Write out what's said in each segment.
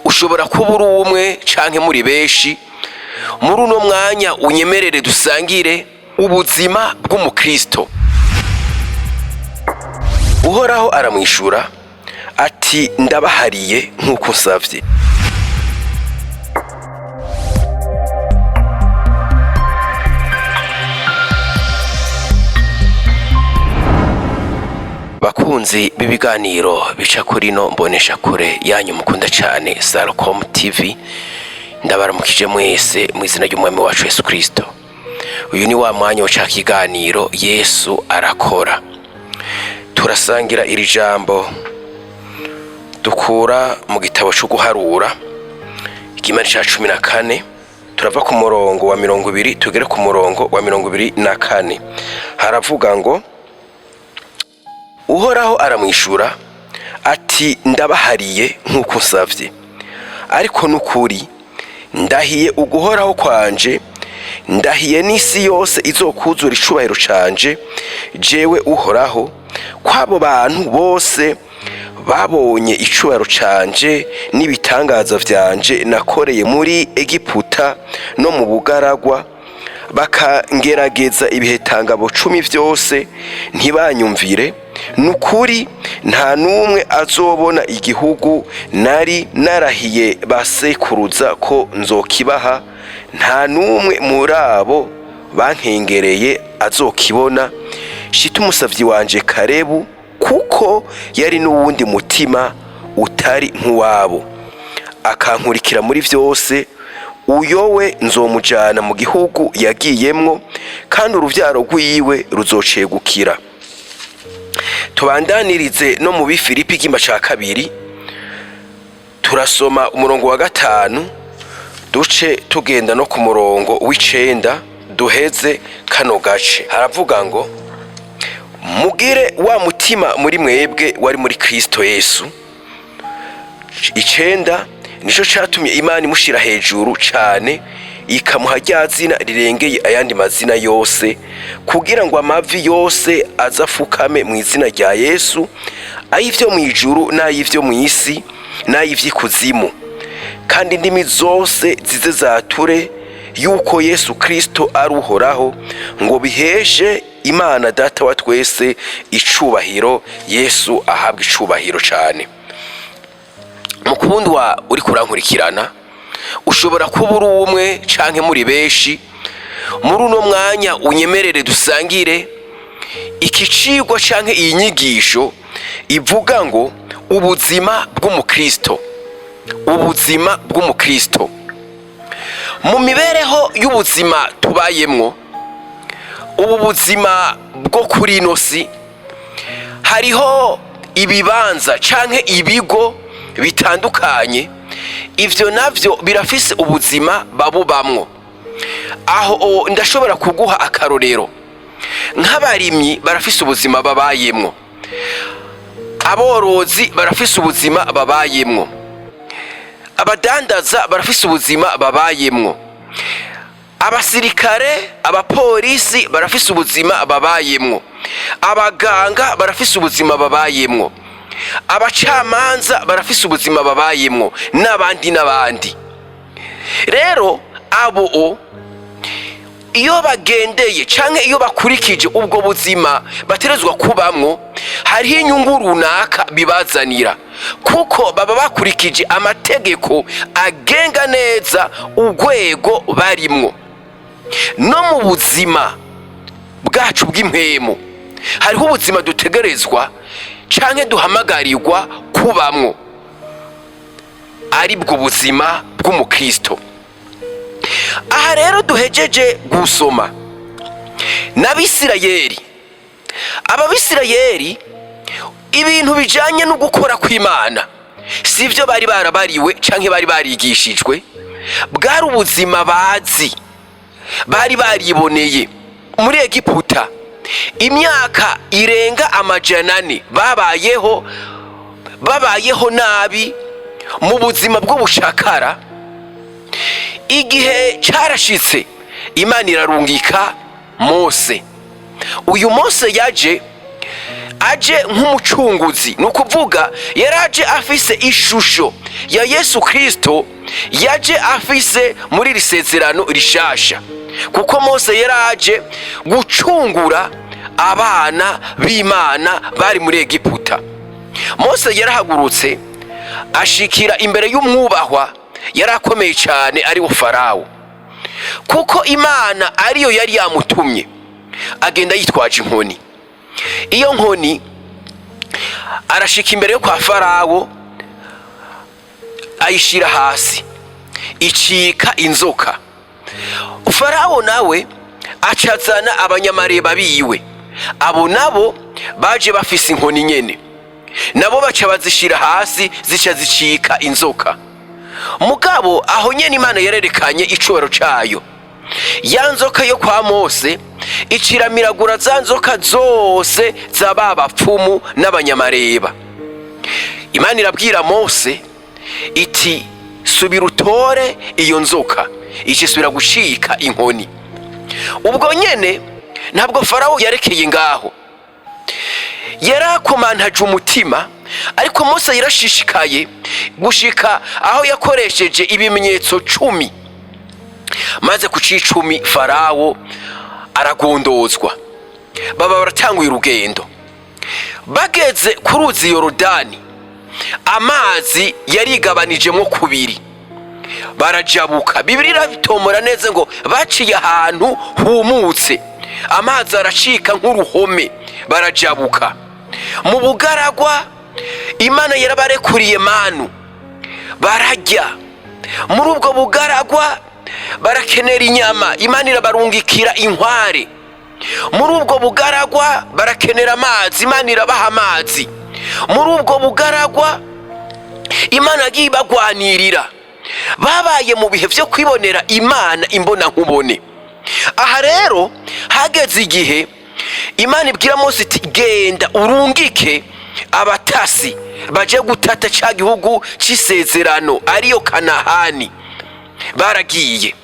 ushobora kuba uri umwe canke muri benshi. Muri uno mwanya unyemerere dusangire ubuzima bw'umukristo. Uhoraho aramwishura ati ndabahariye nk'uko nsavye. Bakunzi b'ibiganiro bica kuri no mbonesha kure yanyu mukunda cyane Salocom TV, ndabaramukije mwese mu izina ry'umwami wacu Yesu Kristo. Uyu ni wa mwanya w'ca kiganiro Yesu arakora. Turasangira iri jambo dukura mu gitabo cyo guharura ikimari ca 14, turava ku murongo wa 20 tugere ku murongo wa 24. Haravuga ngo Uhoraho aramwishura ati ndabahariye nk'uko nsavye, ariko n'ukuri ndahiye uguhoraho kwanje, ndahiye n'isi yose izokuzura icubahiro canje jewe Uhoraho, kwabo bantu bose babonye icubahiro canje n'ibitangaza vyanje nakoreye muri Egiputa no mu bugaragwa, bakangerageza ibihetangabo 10 vyose ntibanyumvire. Nukuri nta numwe azobona igihugu nari narahiye basekuruza ko nzokibaha, nta numwe muri abo bankengereye azokibona, shita umusavyi wanje Karebu, kuko yari n'uwundi mutima utari nk'uwabo, akankurikira muri vyose. Uyowe nzomujana mu gihugu yagiyemwo, kandi uruvyaro rwiwe ruzocegukira. Tubandanirize no mu Bifilipi igimba ca 2, turasoma umurongo wa 5 duce tugenda no ku murongo w'9 duheze kano gace. Haravuga ngo mugire wa mutima muri mwebwe wari muri Kristo Yesu. 9 nico catumye Imana imushira hejuru cane, ikamuha rya zina rirengeye ayandi mazina yose, kugira ngo amavi yose azafukame mu izina rya Yesu, ay'ivyo mu ijuru n'ay'ivyo mu isi n'ay'ivy'ikuzimu, kandi indimi zose zize zature yuko Yesu Kristo ari Uhoraho, ngo biheshe Imana Data wa twese icubahiro. Yesu ahabwa icubahiro cane. Mukundwa uri kurankurikirana, ushobora kuba uri umwe canke muri benshi. Muri uno mwanya unyemerere dusangire iki cigwa canke iyi nyigisho ivuga ngo ubuzima bw'umukristo. Ubuzima bw'umukristo mu mibereho y'ubuzima tubayemwo, ubu buzima bwo kuri ino si, hariho ibibanza canke ibigo bitandukanye, ivyo navyo birafise ubuzima babubamwo. Aho ndashobora kuguha akarorero. Nk'abarimyi barafise ubuzima babayemwo, aborozi barafise ubuzima babayemwo, abadandaza barafise ubuzima babayemwo, abasirikare, abapolisi barafise ubuzima babayemwo, abaganga barafise ubuzima babayemwo, abacamanza barafise ubuzima babayemwo, n'abandi. Rero abo iyo bagendeye canke iyo bakurikije ubwo buzima baterezwa kubamwo, hariho inyungu runaka bibazanira, kuko baba bakurikije amategeko agenga neza urwego barimwo. No mu buzima bwacu bw'impwemu hariho ubuzima dutegerezwa canke duhamagarirwa kubamwo, ari bwo buzima bw'umukristo. Aha rero duhejeje gusoma n'Abisirayeli. Ababisirayeli ibintu bijanye no gukora kw'Imana sivyo bari barabariwe canke bari barigishijwe, bwari ubuzima bazi, bari bariboneye. Muri Egiputa imyaka irenga 400 babayeho nabi mu buzima bw'ubushakara. Igihe carashitse Imana irarungika Mose. Uyu Mose yaje aje nk'umucunguzi, ni ukuvuga yaraje afise ishusho ya Yesu Kristo yaje afise muri iri sezerano rishasha, kuko Mose yaraje gucungura abana b'Imana bari muri Egiputa. Mose yarahagurutse ashikira imbere y'umwubahwa yarakomeye cyane ari wo Farawo, kuko Imana ariyo yari yamutumye. Agenda yitwaje inkoni, iyo nkoni arashika imbere yo kwa Farawo ayishira hasi, icika inzoka. Farawo nawe acazana abanyamareba biwe, abo nabo baje bafise inkoni nyene, nabo baca bazishira hasi zica zicika inzoka. Mugabo aho nyene Imana yarerekanye icubaro cayo. Ya nzoka yo kwa Mose iciramiragura za nzoka zose z'abapfumu n'abanyamareba. Imana irabwira Mose iti subira utore iyo nzoka, icisubira gucika inkoni. Ubwo nyene ntabwo Farawo yarekeye ngaho, yarakomantaje umutima, ariko Mose yarashishikaye gushika aho yakoresheje ibimenyetso 10. Maze ku 10 Farawo aragondozwa, baba baratanguye urugendo. Bageze ku ruzi Yorodani, amazi yarigabanijemo kubiri, barajabuka. Bibiliya irabitomora neza ngo baciye ahantu humutse, amazi aracika nk'uruhome, barajabuka. Mu bugaragwa Imana yarabarekuriye manu, barajya. Muri ubwo bugaragwa barakenera inyama, Imana irabarungikira inkware. Muri ubwo bugaragwa barakenera amazi, Imana irabaha amazi. Muri ubwo bugaragwa Imana yagiye ibagwanirira. Babaye mu bihe byo kwibonera Imana imbona nkubone. Aha rero hageze igihe Imana ibwira Mose iti genda urungike abatasi baje gutata ca gihugu c'isezerano ariyo Kanahani. Baragiye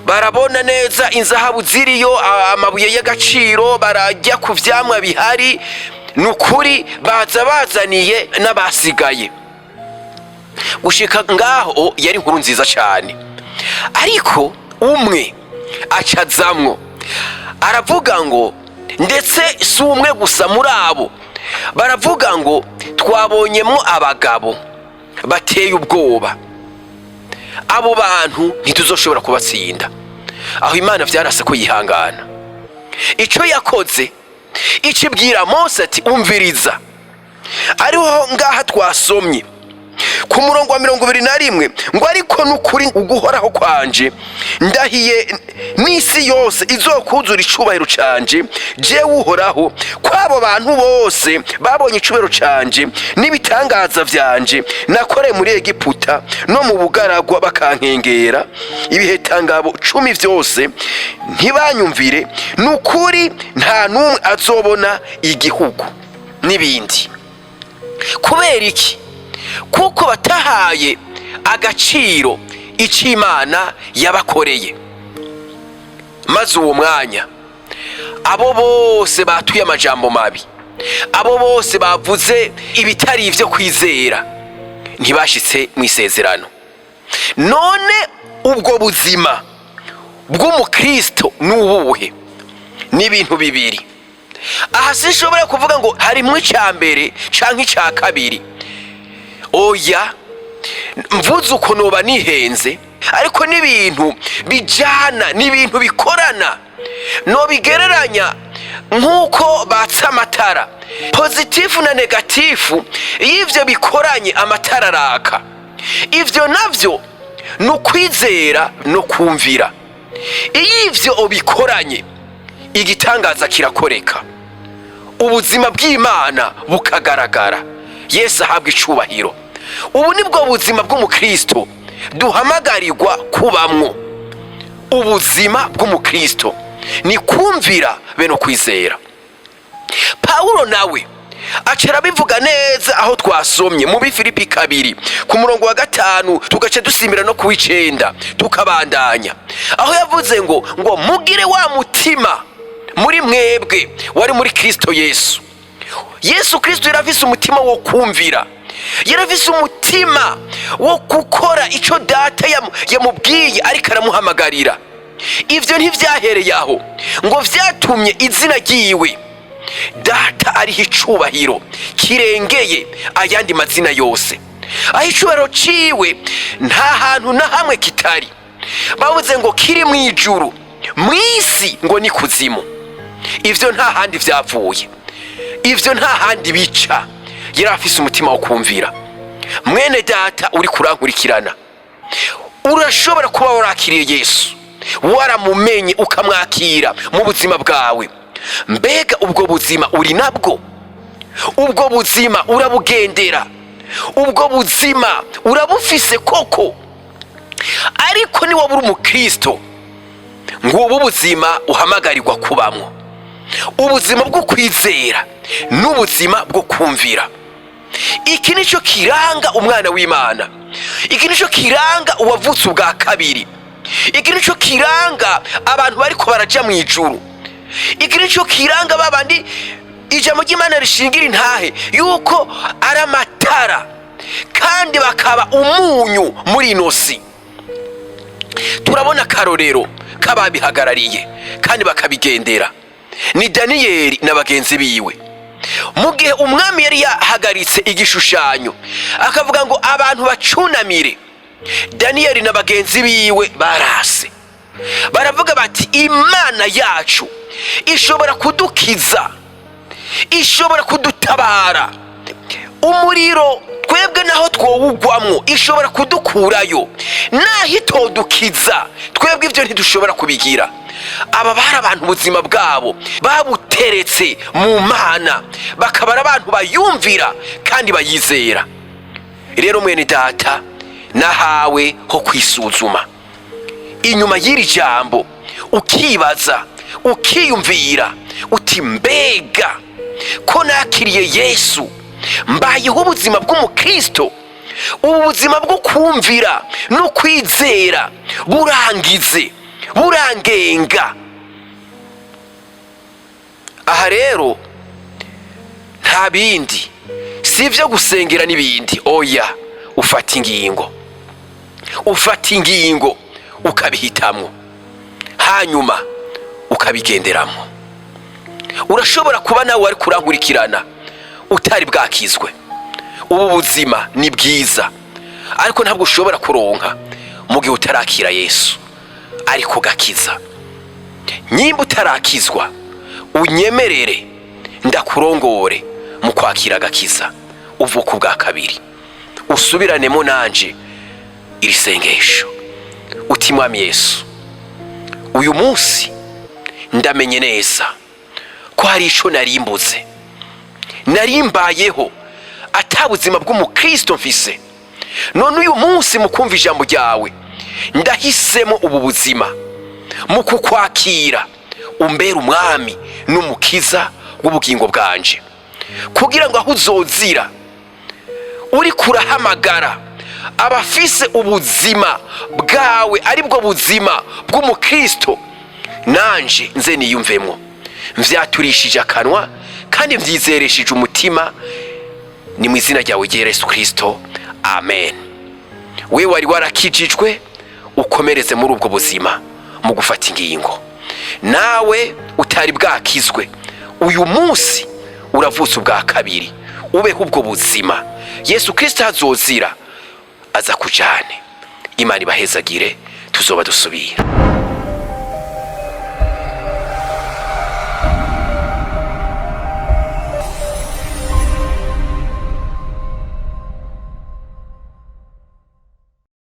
barabona neza inzahabu ziriyo, amabuye y'agaciro, barajya ku vyamwa bihari. Nukuri baza bazaniye n'abasigaye. Gushika ngaho yari inkuru nziza cyane, ariko umwe acazamwo aravuga ngo, ndetse si umwe gusa muri abo, baravuga ngo twabonyemo abagabo bateye ubwoba, abo bantu ntituzoshobora kubatsinda. Aho Imana vyarase ko yihangana. Ico yakoze icibwira Mose ati umviriza, ariho ngaha twasomye ku murongo wa 21 ngo ariko nukuri uguhoraho kwanje ndahiye n'isi yose izokuzura icubahiro canje je uhoraho, kwabo bantu bose babonye icubahiro canje n'ibitangaza vyanje nakore muri Egiputa no mu bugaragwa bakankengera ibihetangabo 10 vyose ntibanyumvire, nukuri nta numwe azobona igihugu n'ibindi. Kubera iki? Kuko batahaye agaciro ic'Imana yabakoreye. Maze uwo mwanya abo bose batuye amajambo mabi, abo bose bavuze ibitari ivyo kwizera, ntibashitse mu isezerano. None ubwo buzima bw'umukristo n'ubuhe? Ni ibintu bibiri. Aha sinshobora kuvuga ngo harimwo icambere canke ica kabiri. Oya, mvuze uko noba nihenze, ariko n'ibintu bijana, n'ibintu bikorana. No bigereranya nk'uko batsa amatara, pozitifu na negatifu, ivyo bikoranye amatara araka. Ivyo navyo ni ukwizera no kumvira. Ivyo bikoranye igitangaza kirakoreka, ubuzima bw'Imana bukagaragara. Yesu ahabwa icubahiro. Ubu nibwo buzima bw'umukristo duhamagarirwa kubamwo. Ubuzima bw'umukristo ni kumvira be no kwizera. Paulo nawe acara bivuga neza aho twasomye mu Bifilipi 2 ku murongo wa 5 tugaca dusimbira no ku 9 tukabandanya, aho yavuze ngo mugire wa mutima muri mwebwe wari muri Kristo Yesu. Yesu Kristo yarafise umutima wo kumvira, yarafise umutima wo gukora ico data yamubwiye ariko aramuhamagarira. Ivyo ntivyahereye aho ngo vyatumye izina ryiwe data ariho icubahiro kirengeye ayandi mazina yose. Aho icubahiro ciwe nta hantu na hamwe kitari. Bavuze ngo kiri mw'ijuru, mw'isi ngo ni kuzimu. Ivyo nta handi vyavuye, ivyo nta handi bica. Yarafise umutima wo kumvira. Mwene data uri kurankurikirana, urashobora kuba warakiriye Yesu, waramumenye ukamwakira mu buzima bwawe. Mbega ubwo buzima uri nabwo? Ubwo buzima urabugendera? Ubwo buzima urabufise koko? Ariko ni wabura umukristo, ngubu buzima uhamagarirwa kubamwo, ubuzima bwo kwizera n'ubuzima bwo kumvira. Iki nico kiranga umwana w'Imana, iki nico kiranga uwavutse ubwa kabiri, iki nico kiranga abantu bariko baraja mu ijuru, iki nico kiranga babandi ijambo ry'Imana rishingira intahe yuko ari amatara kandi bakaba umunyu muri ino si. Turabona akarorero k'ababihagarariye kandi bakabigendera, ni Daniyeli n'abagenzi biwe. Mu gihe umwami yari yahagaritse igishushanyo akavuga ngo abantu bacunamire, Daniyeli n'abagenzi biwe barase, baravuga bati Imana yacu ishobora kudukiza, ishobora kudutabara. Umuriro twebwe naho twowugwamwo ishobora kudukurayo, naho itodukiza twebwe ivyo ntidushobora kubigira. Aba bari abantu ubuzima bwabo babuteretse mu Mana, bakabara abantu bayumvira kandi bayizera. Rero mwene data, nahawe ho kwisuzuma inyuma y'iri jambo, ukibaza ukiyumvira uti mbega ko nakiriye Yesu, mbayeho ubuzima bw'umukristo, ubu buzima bwo kumvira no kwizera burangize, burangenga. Aha rero nta bindi, si ivyo gusengera n'ibindi, oya, ufata ingingo, ufata ingingo ukabihitamwo, hanyuma ukabigenderamwo. Urashobora kuba nawe wari kurankurikirana utari bwakizwe. Ubu buzima ni bwiza, ariko ntabwo ushobora kuronka mu gihe utarakira Yesu ariko gakiza. Nyimba utarakizwa, unyemerere ndakurongore mu kwakira gakiza, uvuka ubwa kabiri, usubiranemo nanje iri sengesho uti Mwami Yesu, uyu munsi ndamenye neza ko hari ico narimbuze, narimbayeho atabuzima bw'umukristo mfise. None uyu munsi mu kumva ijambo ryawe ndahisemo ubu buzima mu kukwakira, umbera umwami n'umukiza w'ubugingo bwanje, kugira ngo aho uzozira uri kurahamagara abafise ubuzima bwawe aribwo buzima bw'umukristo, nanje nze niyumvemwo, mvyaturishije akanwa kandi mvyizeresheje umutima. Ni mu izina ryawe Yesu Kristo, amen. We wari warakijijwe, ukomereze muri ubwo buzima mu gufata ingingo. Nawe utari bwakizwe, uyu munsi uravutse ubwa kabiri, ubeho ubwo buzima. Yesu Kristo azozira aza kujane. Imana ibahezagire, tuzoba dusubira.